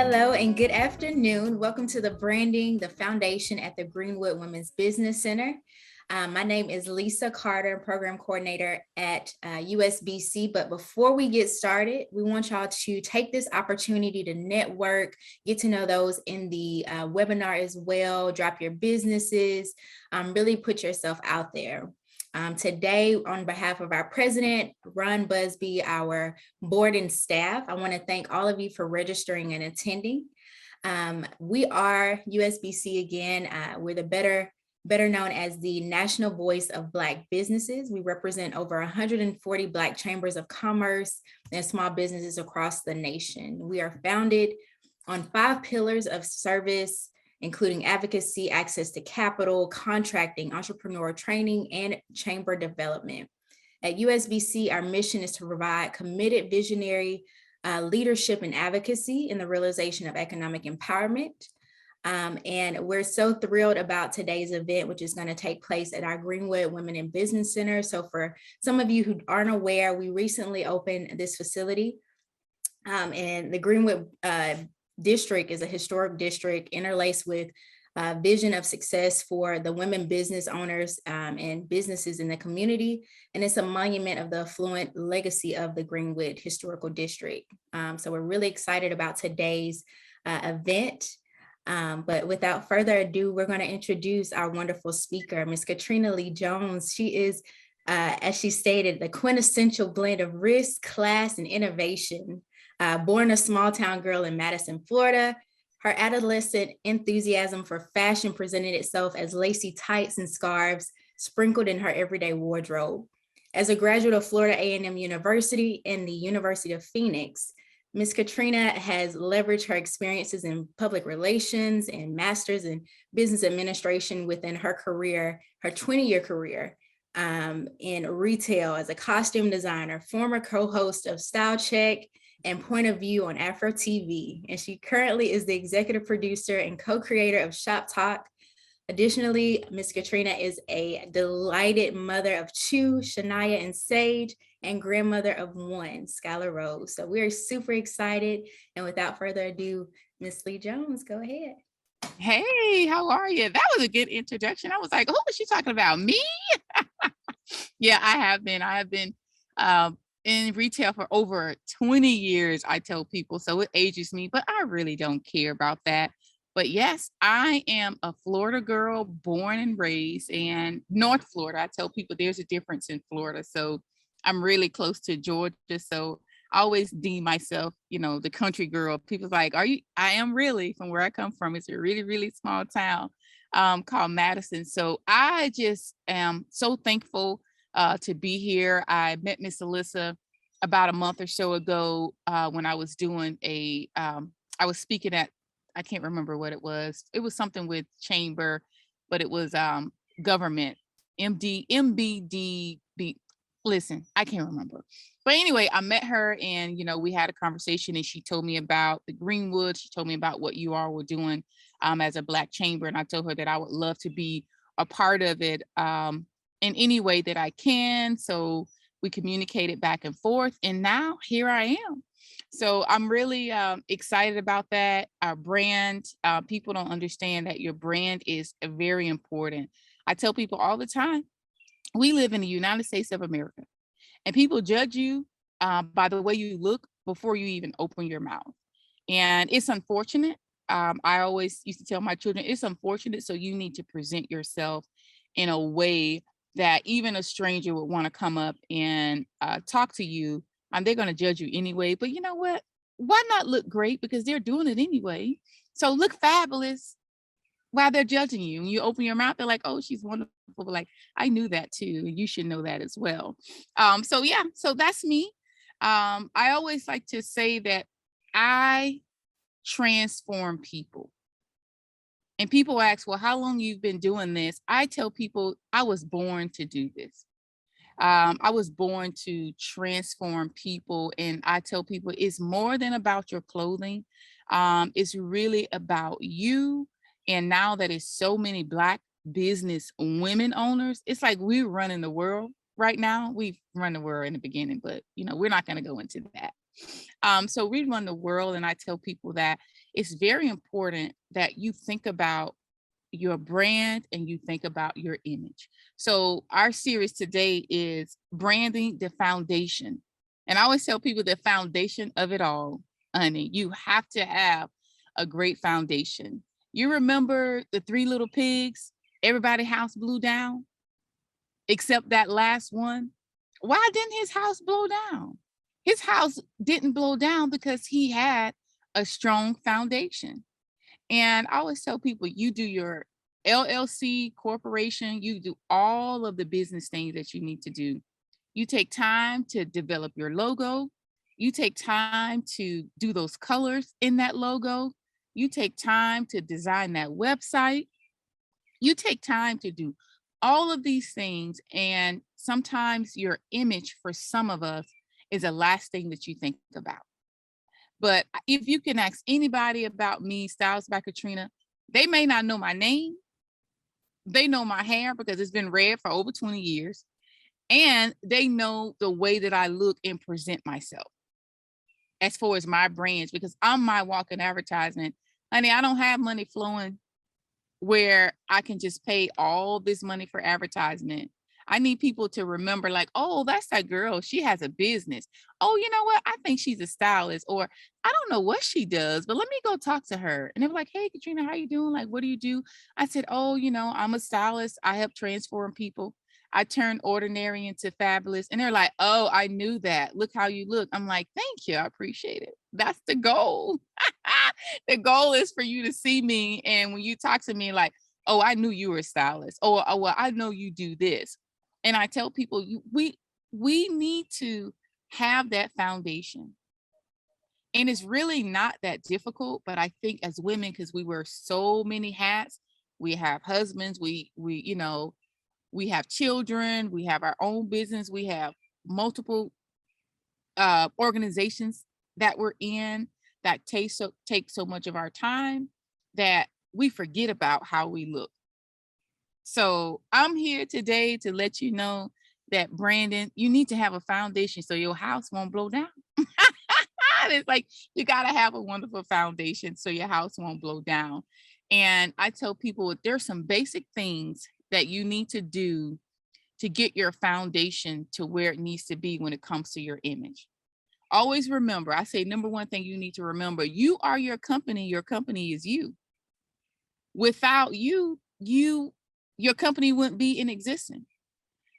Hello and good afternoon. Welcome to the Branding, the Foundation at the Greenwood Women's Business Center. My name is Lisa Carter, Program Coordinator at USBC. But before we get started, we want y'all to take this opportunity to network, get to know those in the webinar as well, drop your businesses, really put yourself out there. Today, on behalf of our president, Ron Busby, our board and staff, I want to thank all of you for registering and attending. We are USBC again. We're the better known as the National Voice of Black Businesses. We represent over 140 Black chambers of commerce and small businesses across the nation. We are founded on 5 pillars of service, including advocacy, access to capital, contracting, entrepreneur training, and chamber development. At USBC, our mission is to provide committed visionary leadership and advocacy in the realization of economic empowerment. And we're so thrilled about today's event, which is going to take place at our Greenwood Women in Business Center. So for some of you who aren't aware, we recently opened this facility, and the Greenwood district is a historic district interlaced with vision of success for the women business owners and businesses in the community. And it's a monument of the affluent legacy of the Greenwood Historical District. So we're really excited about today's event. But without further ado, we're going to introduce our wonderful speaker, Ms. Katrina Lee-Jones. She is, as she stated, the quintessential blend of risk, class, and innovation. Born a small town girl in Madison, Florida, her adolescent enthusiasm for fashion presented itself as lacy tights and scarves sprinkled in her everyday wardrobe. As a graduate of Florida A&M University and the University of Phoenix, Ms. Katrina has leveraged her experiences in public relations and master's in business administration within her career, her 20-year career in retail as a costume designer, former co-host of Style Check and Point of View on Afro TV. And she currently is the executive producer and co-creator of Shoppe. Additionally, Ms. Katrina is a delighted mother of 2, Shania and Sage, and grandmother of 1, Skylar Rose. So we're super excited. And without further ado, Ms. Lee-Jones, go ahead. Hey, how are you? That was a good introduction. I was like, who was she talking about? Me? Yeah, I have been in retail for over 20 years, I tell people. So it ages me, but I really don't care about that. But yes, I am a Florida girl, born and raised in North Florida. I tell people there's a difference in Florida. So I'm really close to Georgia. So I always deem myself, the country girl. People's like, are you? I am really, from where I come from. It's a really, really small town called Madison. So I just am so thankful to be here. I met Miss Alyssa about a month or so ago when I was doing I was speaking at, I can't remember what it was. It was something with chamber, but it was government, MBDB. Listen, I can't remember. But anyway, I met her and, we had a conversation and she told me about the Greenwood. She told me about what you all were doing as a Black chamber. And I told her that I would love to be a part of it in any way that I can. So we communicated back and forth. And now here I am. So I'm really excited about that. Our brand, people don't understand that your brand is very important. I tell people all the time, we live in the United States of America and people judge you by the way you look before you even open your mouth. And it's unfortunate. I always used to tell my children, it's unfortunate. So you need to present yourself in a way that even a stranger would want to come up and talk to you. They're going to judge you anyway. But you know what? Why not look great? Because they're doing it anyway. So look fabulous while they're judging you. When you open your mouth, they're like, oh, she's wonderful. But like, I knew that too. You should know that as well. So that's me. I always like to say that I transform people. And people ask, well, how long you've been doing this? I tell people I was born to do this. I was born to transform people. And I tell people it's more than about your clothing. It's really about you. And now that it's so many Black business women owners, it's like we're running the world right now. We've run the world in the beginning, but we're not going to go into that. So we run the world. And I tell people that it's very important that you think about your brand and you think about your image. So our series today is branding the foundation. And I always tell people the foundation of it all, honey, you have to have a great foundation. You remember the three little pigs? Everybody's house blew down except that last one. Why didn't his house blow down? His house didn't blow down because he had a strong foundation. And I always tell people, you do your LLC corporation, you do all of the business things that you need to do. You take time to develop your logo. You take time to do those colors in that logo. You take time to design that website. You take time to do all of these things. And sometimes your image for some of us is the last thing that you think about. But if you can ask anybody about me, Styles by Katrina, they may not know my name. They know my hair because it's been red for over 20 years. And they know the way that I look and present myself as far as my brands, because I'm my walking advertisement. Honey, I don't have money flowing where I can just pay all this money for advertisement. I need people to remember, like, oh, that's that girl. She has a business. Oh, you know what? I think she's a stylist, or I don't know what she does, but let me go talk to her. And they were like, hey, Katrina, how you doing? Like, what do you do? I said, oh, I'm a stylist. I help transform people. I turn ordinary into fabulous. And they're like, oh, I knew that. Look how you look. I'm like, thank you. I appreciate it. That's the goal. The goal is for you to see me. And when you talk to me, like, oh, I knew you were a stylist. Oh, well, I know you do this. And I tell people, we need to have that foundation. And it's really not that difficult, but I think as women, because we wear so many hats, we have husbands, we have children, we have our own business, we have multiple organizations that we're in that take so much of our time that we forget about how we look. So I'm here today to let you know that, Brandon, you need to have a foundation so your house won't blow down. It's like you got to have a wonderful foundation so your house won't blow down. And I tell people there's some basic things that you need to do to get your foundation to where it needs to be when it comes to your image. Always remember, I say number one thing you need to remember, you are your company is you. Without you, your company wouldn't be in existence.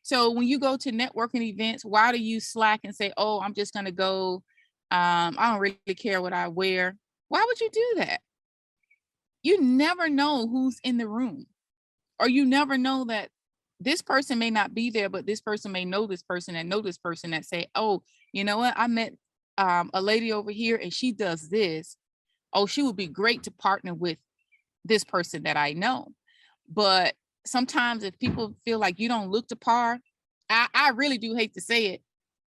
So when you go to networking events, why do you slack and say, oh, I'm just going to go, I don't really care what I wear? Why would you do that? You never know who's in the room, or you never know that this person may not be there, but this person may know this person and know this person that say, oh, you know what? I met a lady over here and she does this. Oh, she would be great to partner with this person that I know. But sometimes if people feel like you don't look to par, I really do hate to say it.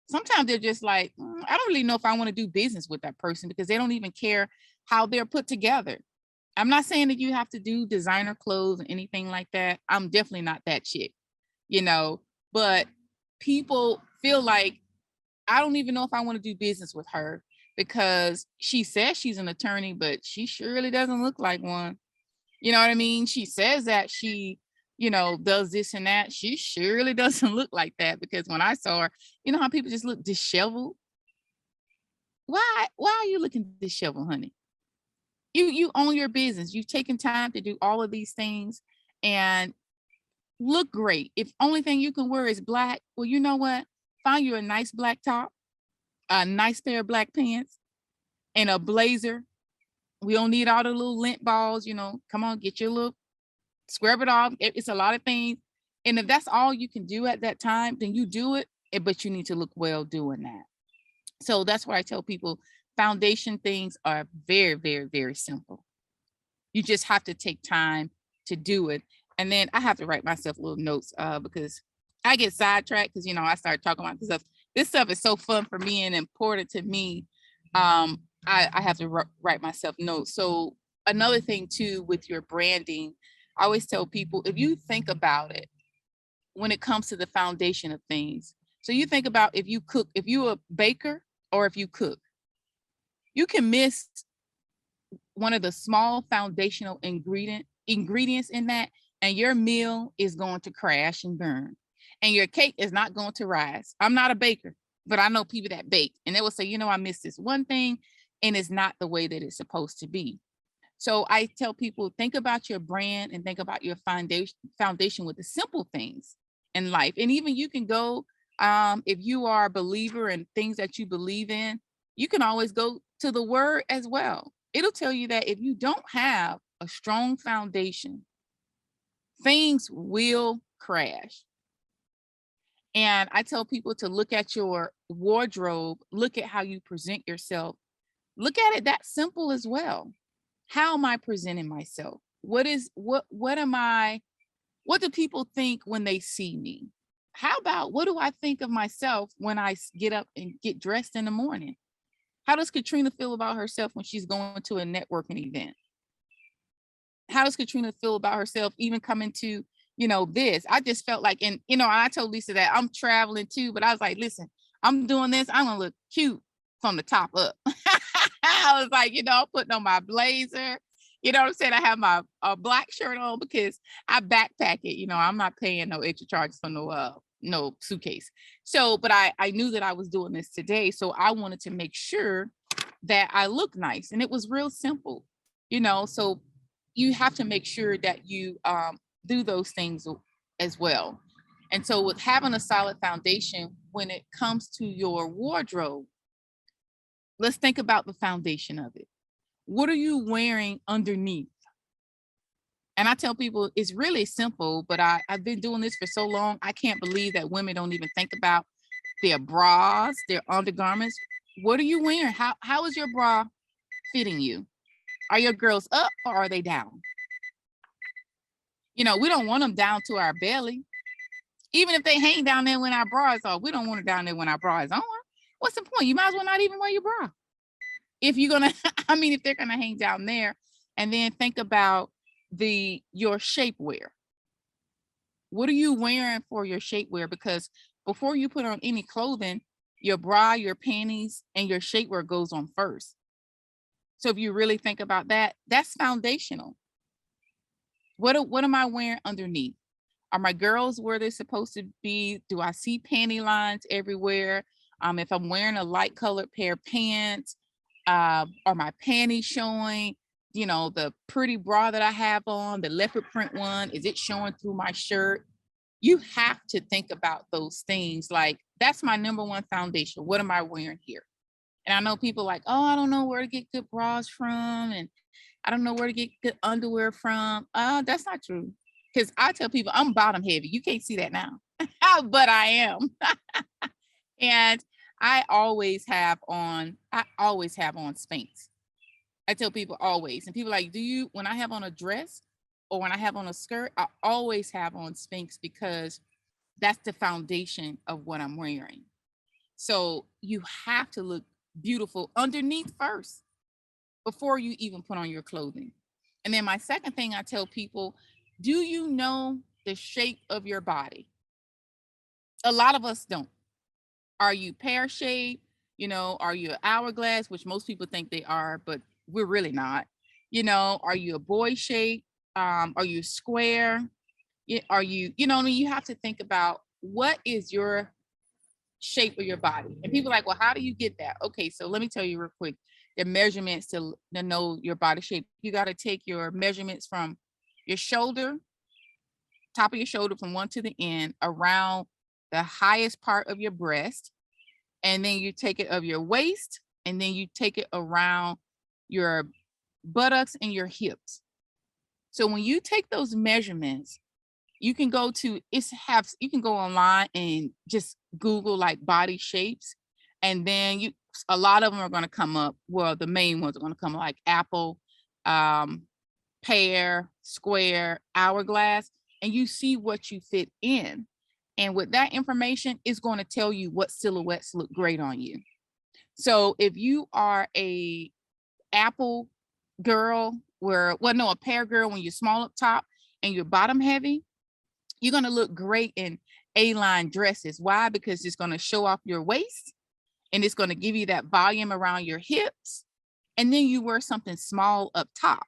Sometimes they're just like, I don't really know if I want to do business with that person because they don't even care how they're put together. I'm not saying that you have to do designer clothes or anything like that. I'm definitely not that chick, but people feel like, I don't even know if I want to do business with her because she says she's an attorney, but she surely doesn't look like one. You know what I mean? She says that she, does this and that. She surely doesn't look like that, because when I saw her, you know how people just look disheveled? Why are you looking disheveled, honey? You own your business. You've taken time to do all of these things and look great. If only thing you can wear is black, well, you know what? Find you a nice black top, a nice pair of black pants, and a blazer. We don't need all the little lint balls, come on, get your little, scrub it off. It's a lot of things. And if that's all you can do at that time, then you do it, but you need to look well doing that. So that's why I tell people foundation things are very, very, very simple. You just have to take time to do it. And then I have to write myself little notes because I get sidetracked because, I start talking about this stuff. This stuff is so fun for me and important to me. I have to write myself notes. So another thing too, with your branding, I always tell people, if you think about it, when it comes to the foundation of things, so you think about if you cook, if you're a baker or if you cook, you can miss one of the small foundational ingredients in that, and your meal is going to crash and burn, and your cake is not going to rise. I'm not a baker, but I know people that bake, and they will say, I missed this one thing, and it's not the way that it's supposed to be. So I tell people, think about your brand and think about your foundation with the simple things in life. And even you can go, if you are a believer in things that you believe in, you can always go to the word as well. It'll tell you that if you don't have a strong foundation, things will crash. And I tell people to look at your wardrobe, look at how you present yourself, look at it that simple as well. How am I presenting myself? What do people think when they see me? How about what do I think of myself when I get up and get dressed in the morning? How does Katrina feel about herself when she's going to a networking event? How does Katrina feel about herself even coming to, this? I just felt like, and, I told Lisa that I'm traveling too, but I was like, listen, I'm doing this. I'm going to look cute from the top up. I was like, I'm putting on my blazer. You know what I'm saying? I have my black shirt on because I backpack it. I'm not paying no extra charges for no suitcase. So, but I knew that I was doing this today. So I wanted to make sure that I look nice. And it was real simple, so you have to make sure that you do those things as well. And so with having a solid foundation, when it comes to your wardrobe, let's think about the foundation of it. What are you wearing underneath? And I tell people it's really simple, but I've been doing this for so long. I can't believe that women don't even think about their bras, their undergarments. What are you wearing? How is your bra fitting you? Are your girls up or are they down? We don't want them down to our belly. Even if they hang down there when our bra is off, we don't want it down there when our bra is on. What's the point? You might as well not even wear your bra. If you're gonna, if they're gonna hang down there. And then think about your shapewear. What are you wearing for your shapewear? Because before you put on any clothing, your bra, your panties, and your shapewear goes on first. So if you really think about that, that's foundational. What am I wearing underneath? Are my girls where they're supposed to be? Do I see panty lines everywhere? If I'm wearing a light colored pair of pants, are my panties showing? The pretty bra that I have on, the leopard print one, is it showing through my shirt? You have to think about those things. Like, that's my number one foundation. What am I wearing here? And I know people like, oh, I don't know where to get good bras from, and I don't know where to get good underwear from. That's not true. Because I tell people I'm bottom heavy. You can't see that now, but I am. And I always have on Spanx. I tell people always. And people are like, when I have on a dress or when I have on a skirt, I always have on Spanx because that's the foundation of what I'm wearing. So you have to look beautiful underneath first before you even put on your clothing. And then my second thing I tell people, do you know the shape of your body? A lot of us don't. Are you pear-shaped? Are you an hourglass, which most people think they are, but we're really not. Are you a boy shape? Are you square? Are you, you have to think about what is your shape of your body. And people are like, well, how do you get that? Okay, so let me tell you real quick. The measurements to know your body shape. You got to take your measurements from your shoulder, top of your shoulder from one to the end, around the highest part of your breast. And then you take it of your waist, and then you take it around your buttocks and your hips. So when you take those measurements, you can go online and just Google like body shapes. And then a lot of them are going to come up. Well, the main ones are going to come like apple, pear, square, hourglass, and you see what you fit in. And with that information, it's going to tell you what silhouettes look great on you. So if you are a apple girl, a pear girl when you're small up top and you're bottom heavy, you're going to look great in A-line dresses. Why? Because it's going to show off your waist, and it's going to give you that volume around your hips, and then you wear something small up top.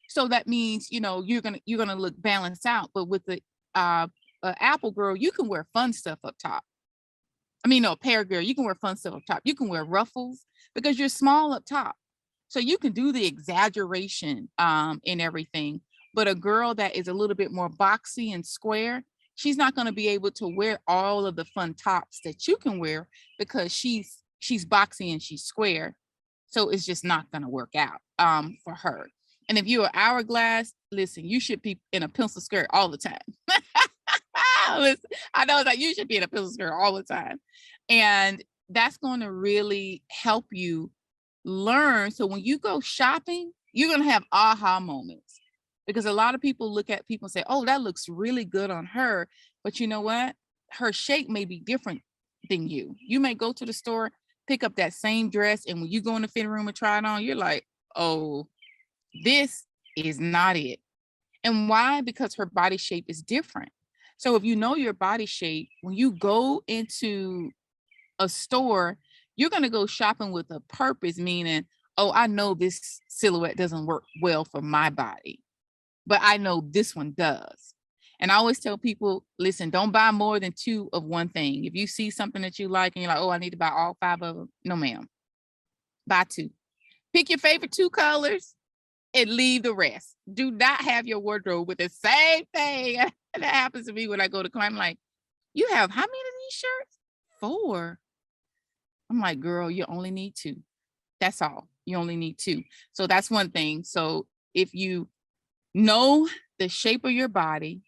So that means, you're gonna look balanced out. But with the Apple girl, you can wear fun stuff up top. I mean, no, pear girl, you can wear fun stuff up top. You can wear ruffles because you're small up top. So you can do the exaggeration in everything. But a girl that is a little bit more boxy and square, she's not going to be able to wear all of the fun tops that you can wear because she's boxy and she's square. So it's just not going to work out for her. And if you're hourglass, listen, you should be in a pencil skirt all the time. Listen, I know it's like you should be in a pencil skirt all the time. And that's going to really help you learn. So when you go shopping, you're going to have aha moments, because a lot of people look at people and say, oh, that looks really good on her. But you know what? Her shape may be different than you. You may go to the store, pick up that same dress, and when you go in the fitting room and try it on, you're like, oh, this is not it. And why? Because her body shape is different. So if you know your body shape, when you go into a store, you're going to go shopping with a purpose, meaning, oh, I know this silhouette doesn't work well for my body, but I know this one does. And I always tell people, listen, don't buy more than 2 of one thing. If you see something that you like and you're like, oh, I need to buy all 5 of them. No, ma'am. Buy 2. Pick your favorite 2 colors and leave the rest. Do not have your wardrobe with the same thing. That happens to me when I go to climb. I'm like, you have how many of these shirts? 4. I'm like, girl, you only need 2. That's all. You only need 2. So that's one thing. So if you know the shape of your body,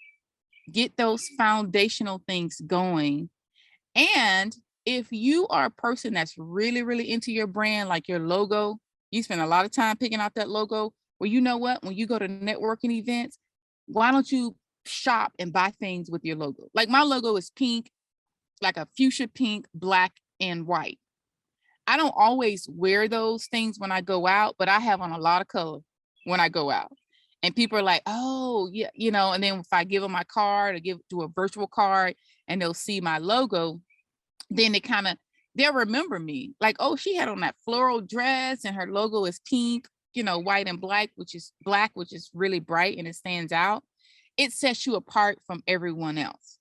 get those foundational things going. And if you are a person that's really, really into your brand, like your logo, you spend a lot of time picking out that logo. Well, you know what? When you go to networking events, why don't you shop and buy things with your logo? Like my logo is pink, like a fuchsia pink, black, and white. I don't always wear those things when I go out, but I have on a lot of color when I go out. And people are like, oh, yeah, and then if I give them my card or do a virtual card and they'll see my logo, then they'll remember me. Like, oh, she had on that floral dress and her logo is pink, white and black, which is really bright and it stands out. It sets you apart from everyone else.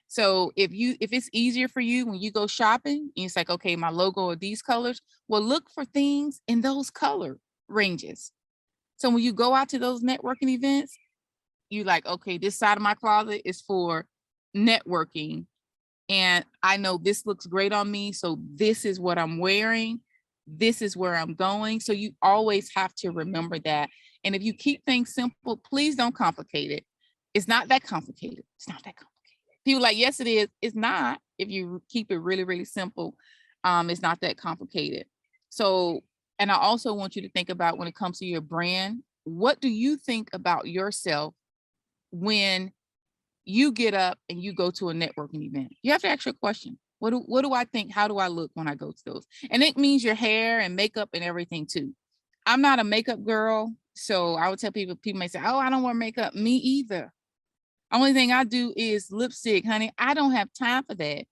So if it's easier for you when you go shopping, it's like, okay, my logo are these colors. Well, look for things in those color ranges. So when you go out to those networking events, you like, okay, this side of my closet is for networking. And I know this looks great on me. So this is what I'm wearing. This is where I'm going. So you always have to remember that. And if you keep things simple, please don't complicate it. It's not that complicated. It's not that complicated. People like, yes, it is. It's not. If you keep it really, really simple, it's not that complicated. So, and I also want you to think about when it comes to your brand, what do you think about yourself when you get up and you go to a networking event? You have to ask your question. What do I think? How do I look when I go to those? And it means your hair and makeup and everything too. I'm not a makeup girl. So I would tell people may say, oh, I don't wear makeup. Me either. Only thing I do is lipstick, honey. I don't have time for that.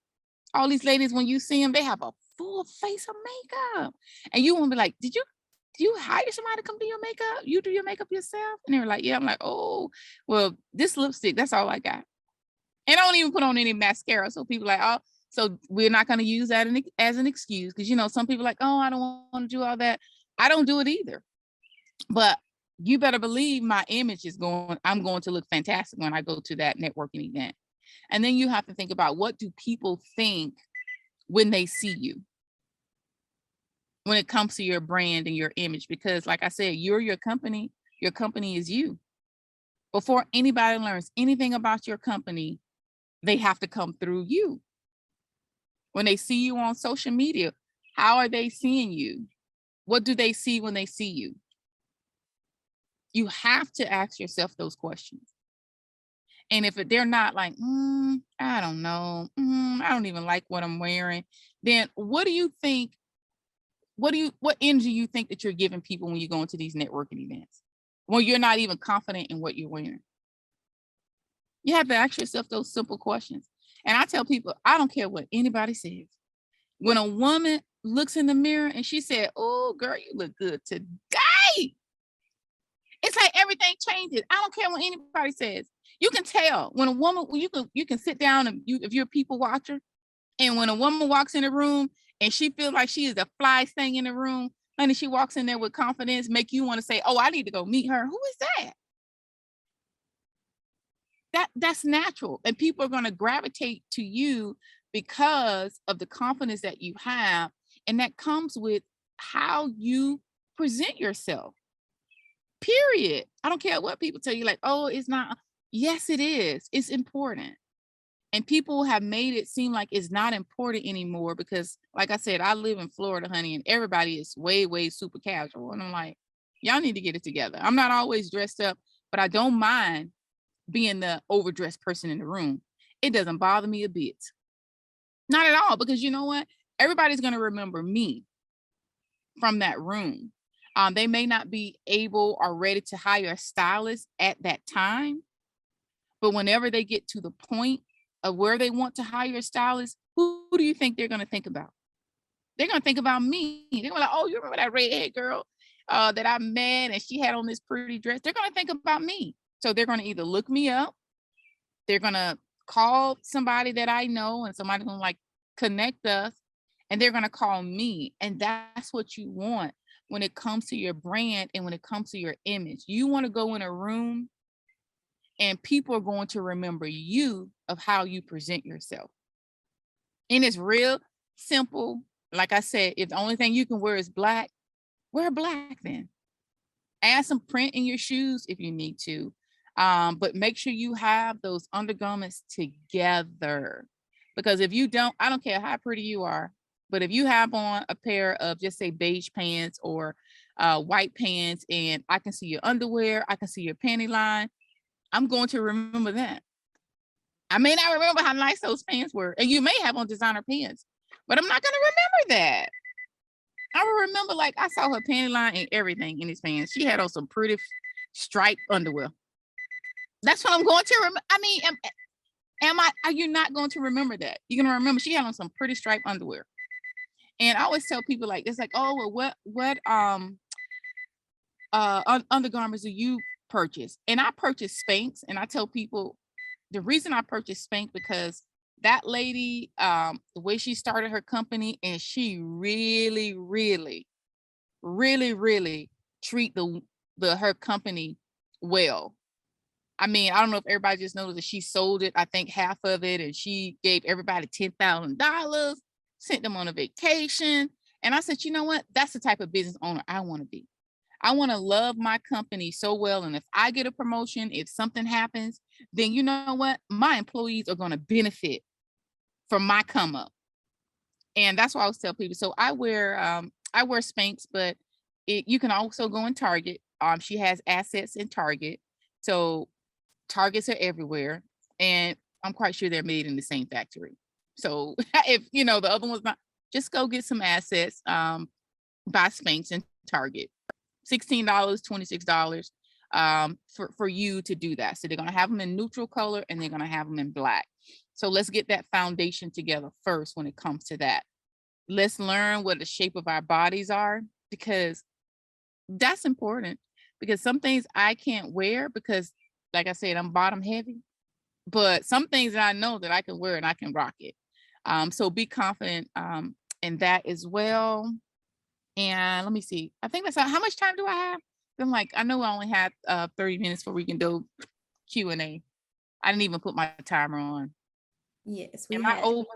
All these ladies, when you see them, they have a full face of makeup. And you won't be like, did you hire somebody to come do your makeup? You do your makeup yourself? And they're like, yeah. I'm like, oh, well, this lipstick, that's all I got. And I don't even put on any mascara. So people are like, oh, so we're not going to use that as an excuse. Because, some people are like, oh, I don't want to do all that. I don't do it either. But you better believe my image I'm going to look fantastic when I go to that networking event. And then you have to think about, what do people think when they see you? When it comes to your brand and your image, because like I said, you're your company is you. Before anybody learns anything about your company, they have to come through you. When they see you on social media, how are they seeing you? What do they see when they see you? You have to ask yourself those questions. And if they're not like, I don't know, I don't even like what I'm wearing, then what do you think? What energy you think that you're giving people when you go into these networking events, when you're not even confident in what you're wearing? You have to ask yourself those simple questions. And I tell people, I don't care what anybody says. When a woman looks in the mirror and she said, "Oh, girl, you look good today." It's like everything changes. I don't care what anybody says. You can tell when a woman, you can sit down and if you're a people watcher, and when a woman walks in the room and she feels like she is the fly thing in the room, honey, she walks in there with confidence, make you want to say, "Oh, I need to go meet her." Who is that? That's natural, and people are going to gravitate to you because of the confidence that you have, and that comes with how you present yourself. Period. I don't care what people tell you, like, "Oh, it's not." Yes, it is. It's important. And people have made it seem like it's not important anymore because, like I said, I live in Florida, honey, and everybody is way, way super casual. And I'm like, y'all need to get it together. I'm not always dressed up, but I don't mind being the overdressed person in the room. It doesn't bother me a bit. Not at all, because you know what? Everybody's going to remember me from that room. They may not be able or ready to hire a stylist at that time, but whenever they get to the point of where they want to hire a stylist, who do you think they're going to think about? They're going to think about me. They're going to like, "Oh, you remember that redhead girl that I met and she had on this pretty dress?" They're going to think about me. So they're going to either look me up, they're going to call somebody that I know, and somebody's going to like connect us, and they're going to call me. And that's what you want when it comes to your brand and when it comes to your image. You want to go in a room and people are going to remember you of how you present yourself. And it's real simple. Like I said, if the only thing you can wear is black, wear black then. Add some print in your shoes if you need to. But make sure you have those undergarments together. Because if you don't, I don't care how pretty you are, but if you have on a pair of, just say, beige pants or white pants, and I can see your underwear, I can see your panty line, I'm going to remember that. I may not remember how nice those pants were, and you may have on designer pants, but I'm not going to remember that. I will remember, like, I saw her panty line and everything in these pants. She had on some pretty striped underwear. That's what I'm going to remember. I mean, are you not going to remember that? You're going to remember she had on some pretty striped underwear. And I always tell people, like, it's like, "Oh, well, what undergarments do you purchase?" And I purchase Spanx, and I tell people the reason I purchased Spanx because that lady, the way she started her company, and she really, really, really, really treat her company well. I mean, I don't know if everybody just knows that she sold it, I think half of it, and she gave everybody $10,000, sent them on a vacation. And I said, you know what? That's the type of business owner I want to be. I want to love my company so well. And if I get a promotion, if something happens, then you know what? My employees are going to benefit from my come up. And that's why I always tell people. So I wear Spanx, but you can also go in Target. She has assets in Target. So Targets are everywhere. And I'm quite sure they're made in the same factory. So if you know the other one's not, just go get some assets, buy Spanx in Target. $16, $26 for you to do that. So they're going to have them in neutral color and they're going to have them in black. So let's get that foundation together first when it comes to that. Let's learn what the shape of our bodies are, because that's important. Because some things I can't wear because, like I said, I'm bottom heavy. But some things that I know that I can wear and I can rock it. So be confident in that as well. And let me see. I think that's how much time do I have? I'm like, I know I only have 30 minutes before we can do Q&A. I didn't even put my timer on. Yes, Am I over?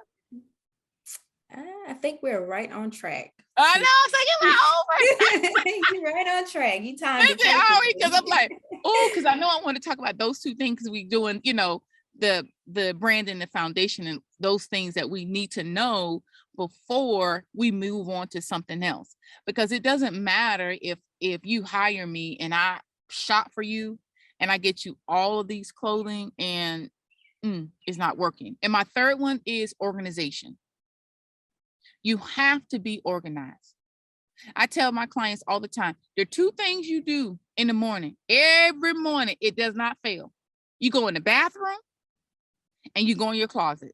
I think we're right on track. I know, it's like, am I over? You're right on track. You timed it perfectly. Because I'm like, oh, because I know I want to talk about those two things because we're doing, you know, the brand and the foundation and those things that we need to know before we move on to something else. Because it doesn't matter if you hire me and I shop for you and I get you all of these clothing and it's not working. And my third one is organization. You have to be organized. I tell my clients all the time, there are two things you do in the morning. Every morning, it does not fail. You go in the bathroom and you go in your closet.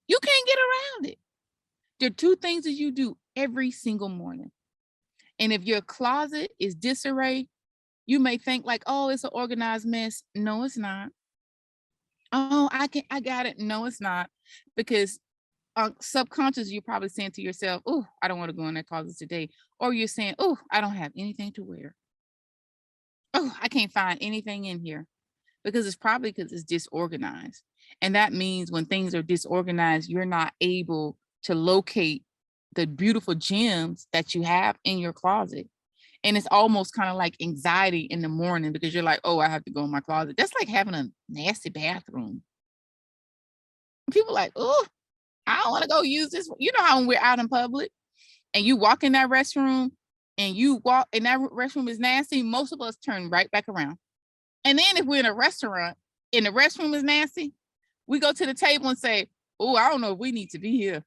You can't get around it. There are two things that you do every single morning. And if your closet is disarray, you may think like, oh, it's an organized mess. No, it's not. Oh, I got it. No, it's not. Because subconscious, you're probably saying to yourself, oh, I don't want to go in that closet today. Or you're saying, oh, I don't have anything to wear. Oh, I can't find anything in here. Because it's disorganized. And that means when things are disorganized, you're not able to locate the beautiful gems that you have in your closet. And it's almost kind of like anxiety in the morning because you're like, oh, I have to go in my closet. That's like having a nasty bathroom. People are like, oh, I don't want to go use this. You know how when we're out in public and you walk in that restroom and that restroom is nasty, most of us turn right back around. And then if we're in a restaurant and the restroom is nasty, we go to the table and say, oh, I don't know if we need to be here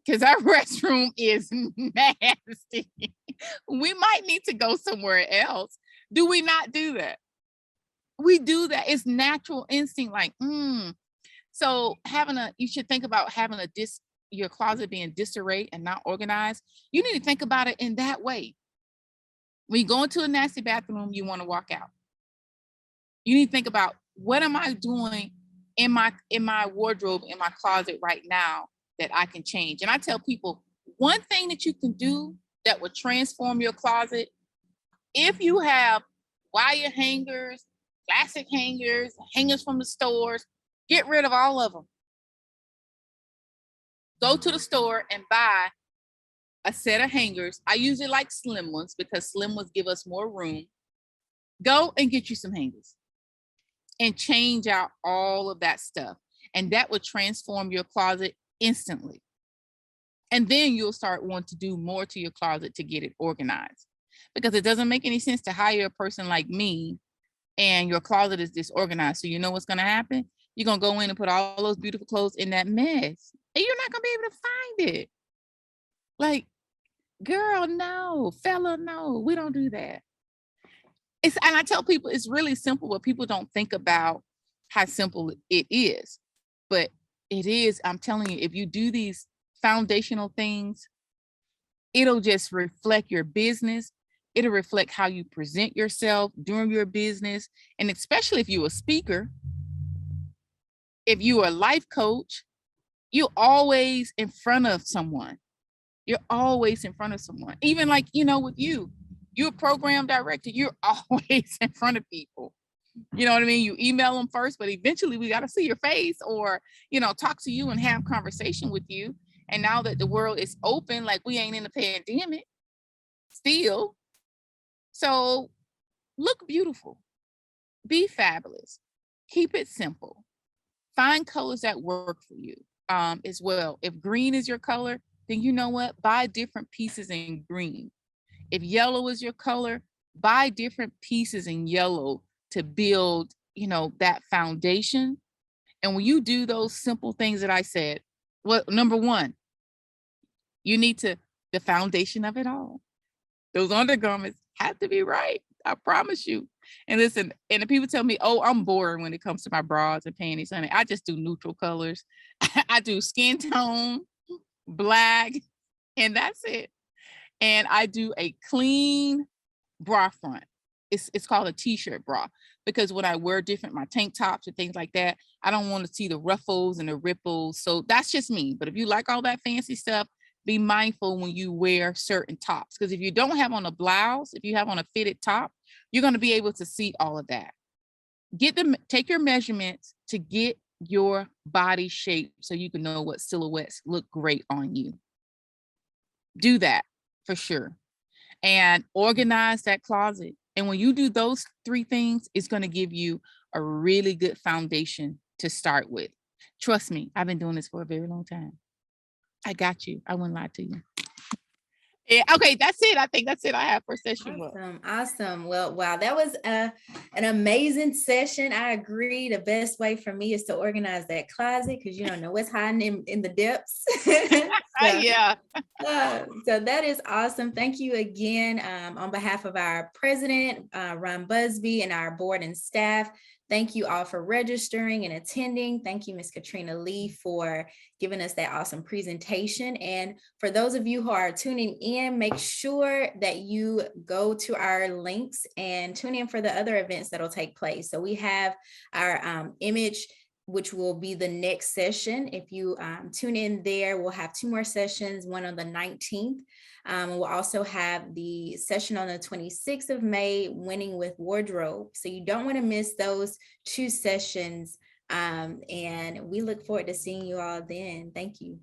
because our restroom is nasty. We might need to go somewhere else. Do we not do that? We do that. It's natural instinct. Like, So you should think about having your closet being disarray and not organized. You need to think about it in that way. When you go into a nasty bathroom, you want to walk out. You need to think about, what am I doing in my wardrobe, in my closet right now that I can change? And I tell people, one thing that you can do that will transform your closet, if you have wire hangers, plastic hangers, hangers from the stores, get rid of all of them. Go to the store and buy a set of hangers. I usually like slim ones because slim ones give us more room. Go and get you some hangers and change out all of that stuff. And that will transform your closet instantly. And then you'll start wanting to do more to your closet to get it organized. Because it doesn't make any sense to hire a person like me and your closet is disorganized. So you know what's going to happen? You're going to go in and put all those beautiful clothes in that mess. And you're not going to be able to find it. Like, girl, no. Fella, no. We don't do that. And I tell people it's really simple, but people don't think about how simple it is. But it is. I'm telling you, if you do these foundational things, it'll just reflect your business. It'll reflect how you present yourself during your business. And especially if you're a speaker, if you're a life coach, you're always in front of someone. You're always in front of someone. Even like, with you're a program director, you're always in front of people. You know what I mean? You email them first, but eventually we got to see your face or, talk to you and have conversation with you. And now that the world is open, like we ain't in the pandemic still. So look beautiful, be fabulous, keep it simple, find colors that work for you as well. If green is your color, then you know what? Buy different pieces in green. If yellow is your color, buy different pieces in yellow to build, that foundation. And when you do those simple things that I said, number one, you need the foundation of it all. Those undergarments have to be right. I promise you. And listen, and the people tell me, oh, I'm boring when it comes to my bras and panties, honey. I just do neutral colors. I do skin tone, black, and that's it. And I do a clean bra front. It's called a t-shirt bra because when I wear my tank tops and things like that, I don't want to see the ruffles and the ripples. So that's just me. But if you like all that fancy stuff, be mindful when you wear certain tops. Because if you don't have on a blouse, if you have on a fitted top, you're going to be able to see all of that. Take your measurements to get your body shape so you can know what silhouettes look great on you. Do that for sure. And organize that closet. And when you do those three things, it's going to give you a really good foundation to start with. Trust me, I've been doing this for a very long time. I got you. I wouldn't lie to you. Yeah, okay, that's it. I think that's it I have for session one. Awesome. Well, wow, that was an amazing session. I agree. The best way for me is to organize that closet because you don't know what's hiding in the depths. Yeah. So that is awesome. Thank you again on behalf of our president, Ron Busby, and our board and staff. Thank you all for registering and attending. Thank you, Ms. Katrina Lee, for giving us that awesome presentation. And for those of you who are tuning in, make sure that you go to our links and tune in for the other events that will take place. So we have our image, which will be the next session. If you tune in there, we'll have 2 more sessions, one on the 19th. We'll also have the session on the 26th of May, Winning with Wardrobe. So you don't want to miss those 2 sessions. And we look forward to seeing you all then. Thank you.